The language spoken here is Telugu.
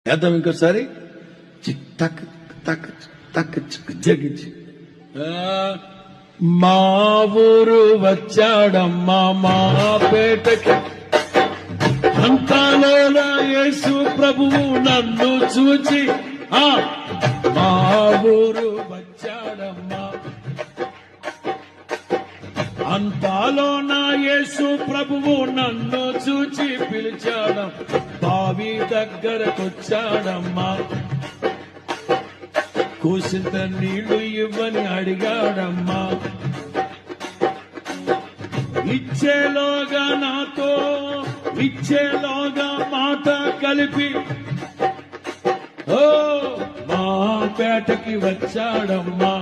వేద్దాం ఇంకోసారి. చిక్ టక్ టక్ టక్ చిక్ జగిచి. మా ఊరు వచ్చాడమ్మా మా పేటకి, అంతలోన యేసు ప్రభువు నన్ను చూచి మా ఊరు వచ్చాడమ్మా, అంతలోన యేసు ప్రభువు నన్ను చూచి పిలిచాడు, బావి దగ్గరకొచ్చాడమ్మా, కూసింత నీళ్లు ఇవ్వని అడిగాడమ్మా, ఇచ్చేలోగా నాతో ఇచ్చేలోగా మాట కలిపి మా పేటకి వచ్చాడమ్మా.